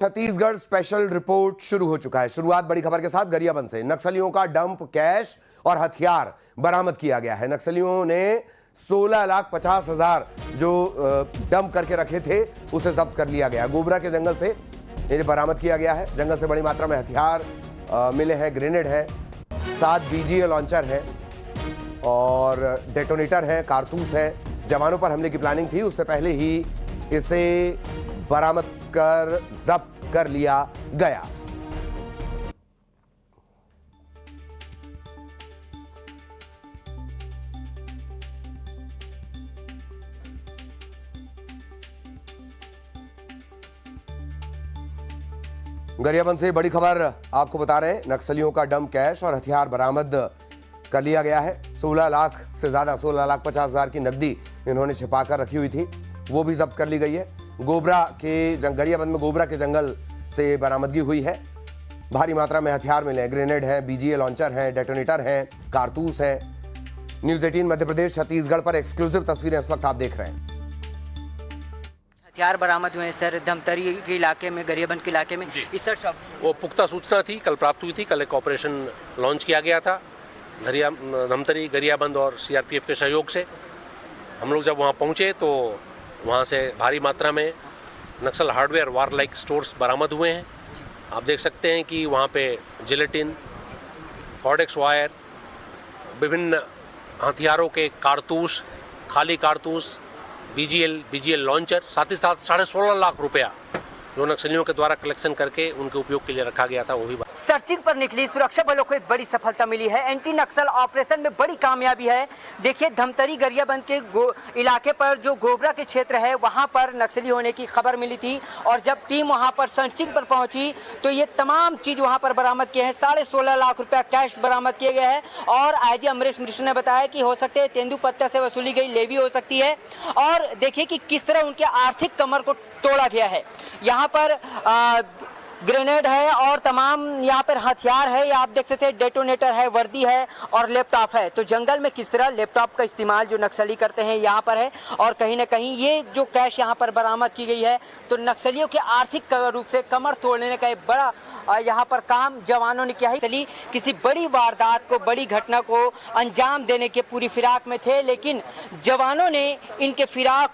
Chhattisgarh special report शुरू हो चुका है। शुरुआत बड़ी खबर के साथ गरियाबंद से। नक्सलियों का डंप, कैश और हथियार बरामद किया गया है। नक्सलियों ने 16,50,000 जो डंप करके रखे थे उसे जब्त कर लिया गया। गोबरा के जंगल से इन्हें बरामद किया गया है। जंगल से बड़ी मात्रा में हथियार मिले हैं, ग्रेनेड है, 7 BGA लॉन्चर है और डेटोनेटर है, कारतूस है। जवानों पर हमले की प्लानिंग थी, उससे पहले ही इसे बरामद कर जब्त कर लिया गया। गरियाबंद से बड़ी खबर आपको बता रहे हैं। नक्सलियों का डंप, कैश और हथियार बरामद कर लिया गया है। 16 लाख से ज्यादा, 16,50,000 की नकदी इन्होंने छिपाकर रखी हुई थी, वो भी जब्त कर ली गई है। गरियाबंद में गोबरा के जंगल से बरामदगी हुई है। भारी मात्रा में हथियार मिले हैं, ग्रेनेड है, BGA लॉन्चर है, डेटोनेटर है, कारतूस है। न्यूज़ 18 मध्य प्रदेश छत्तीसगढ़ पर एक्सक्लूसिव तस्वीरें इस वक्त आप देख रहे हैं। हथियार बरामद हुए हैं सर, धमतरी के इलाके में, गरियाबंद के इलाके में। इस सर सब वो पुख्ता सूचना थी, कल प्राप्त हुई थी। कल एक ऑपरेशन लॉन्च किया गया था धमतरी, गरियाबंद और CRPF के सहयोग से। हम लोग जब वहाँ पहुँचे तो वहाँ से भारी मात्रा में नक्सल हार्डवेयर, वार लाइक स्टोर्स बरामद हुए हैं। आप देख सकते हैं कि वहाँ पे जिलेटिन, कॉर्डेक्स वायर, विभिन्न हथियारों के कारतूस, खाली कारतूस, BGL लॉन्चर, साथ ही साथ 16.5 लाख रुपया जो नक्सलियों के द्वारा कलेक्शन करके उनके उपयोग के लिए रखा गया था, वो भी। सर्चिंग पर निकली सुरक्षा बलों को एक बड़ी सफलता मिली है। एंटी नक्सल ऑपरेशन में बड़ी कामयाबी है। देखिए, धमतरी गरियाबंद के इलाके पर जो गोबरा के क्षेत्र है, वहां पर नक्सली होने की खबर मिली थी और जब टीम वहां पर सर्चिंग पर पहुंची तो ये तमाम चीज वहां पर बरामद किए हैं। 16.5 लाख रुपया कैश बरामद किए गए हैं और IG अमरीश मिश्र ने बताया कि हो सकते हैं तेंदुपत्ता से वसूली गई लेवी हो सकती है। और देखिए कि किस तरह उनके आर्थिक कमर को तोड़ा गया है। यहाँ पर ग्रेनेड है और तमाम यहाँ पर हथियार है। ये आप देख सकते हैं, डेटोनेटर है, वर्दी है और लैपटॉप है। तो जंगल में किस तरह लैपटॉप का इस्तेमाल जो नक्सली करते हैं यहाँ पर है। और कहीं ना कहीं ये जो कैश यहाँ पर बरामद की गई है तो नक्सलियों के आर्थिक रूप से कमर तोड़ने का एक बड़ा यहाँ पर काम जवानों ने किया है। नक्सली किसी बड़ी वारदात को, बड़ी घटना को अंजाम देने के पूरी फिराक में थे, लेकिन जवानों ने इनके फिराक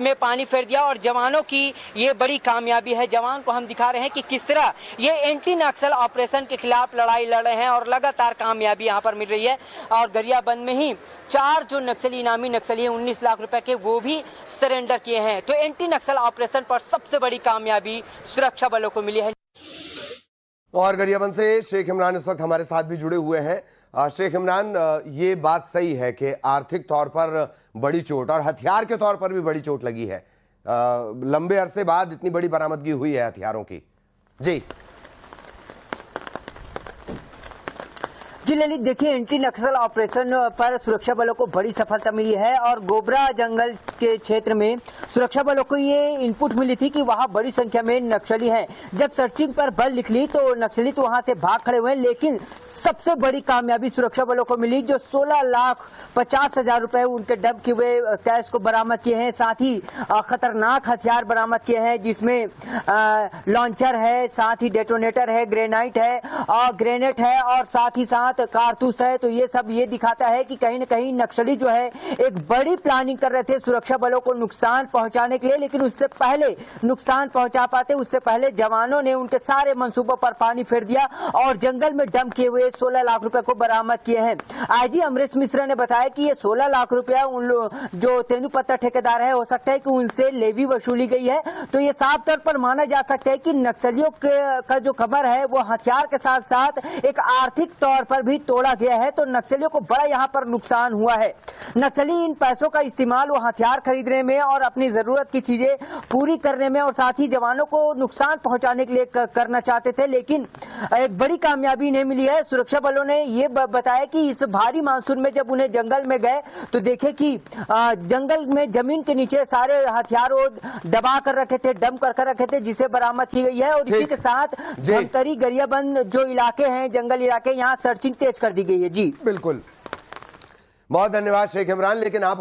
में पानी फेर दिया और जवानों की ये बड़ी कामयाबी है। जवान को हम दिखा रहे हैं कि किस तरह ये एंटी नक्सल ऑपरेशन के खिलाफ लड़ाई लड़ रहे हैं और लगातार कामयाबी यहाँ पर मिल रही है। और गरियाबंद में ही 4 जो नक्सली, इनामी नक्सली हैं, 19 लाख रुपए के, वो भी सरेंडर किए हैं। तो एंटी नक्सल ऑपरेशन पर सबसे बड़ी कामयाबी सुरक्षा बलों को मिली है। और गरियाबंद से शेख इमरान इस वक्त हमारे साथ भी जुड़े हुए हैं। शेख इमरान, ये बात सही है कि आर्थिक तौर पर बड़ी चोट और हथियार के तौर पर भी बड़ी चोट लगी है। लंबे अरसे बाद इतनी बड़ी बरामदगी हुई है हथियारों की। जी ललित, देखिए, एंटी नक्सल ऑपरेशन पर सुरक्षा बलों को बड़ी सफलता मिली है और गोबरा जंगल के क्षेत्र में सुरक्षा बलों को ये इनपुट मिली थी कि वहां बड़ी संख्या में नक्सली हैं। जब सर्चिंग पर बल निकली तो नक्सली तो वहां से भाग खड़े हुए, लेकिन सबसे बड़ी कामयाबी सुरक्षा बलों को मिली जो 16,50,000 रुपए उनके डंप किए हुए कैश को बरामद किए हैं। साथ ही खतरनाक हथियार बरामद किए हैं, जिसमें लॉन्चर है, साथ ही डेटोनेटर है, ग्रेनाइट है और ग्रेनेड है और साथ ही साथ कारतूस है। तो ये सब ये दिखाता है कि कहीं न कहीं नक्सली जो है एक बड़ी प्लानिंग कर रहे थे सुरक्षा बलों को नुकसान पहुंचाने के लिए, लेकिन उससे पहले नुकसान पहुंचा पाते उससे पहले जवानों ने उनके सारे मंसूबों पर पानी फेर दिया और जंगल में डंप किए हुए 16 लाख रुपए को बरामद किए हैं। IG अमरीश मिश्र ने बताया कि ये 16 लाख रुपया उन जो तेंदुपत्ता ठेकेदार है, हो सकता है कि उनसे लेवी वसूली गई है। तो ये साफ तौर पर माना जा सकता है कि नक्सलियों का जो कमर है वो हथियार के साथ साथ एक आर्थिक तौर पर भी तोड़ा गया है। तो नक्सलियों को बड़ा यहाँ पर नुकसान हुआ है। नक्सली इन पैसों का इस्तेमाल वो हथियार खरीदने में और अपनी जरूरत की चीजें पूरी करने में और साथ ही जवानों को नुकसान पहुंचाने के लिए करना चाहते थे, लेकिन एक बड़ी कामयाबी नहीं मिली है। सुरक्षा बलों ने ये बताया कि इस भारी मानसून में जब उन्हें जंगल में गए तो देखे कि जंगल में जमीन के नीचे सारे हथियारों दबा कर रखे थे, डंप कर रखे थे, जिसे बरामद की गई है। और इसी के साथ धमतरी, गरियाबंद जो इलाके हैं, जंगल इलाके, यहाँ सर्चिंग तेज कर दी गई है। जी बिल्कुल, बहुत धन्यवाद शेख इमरान। लेकिन आप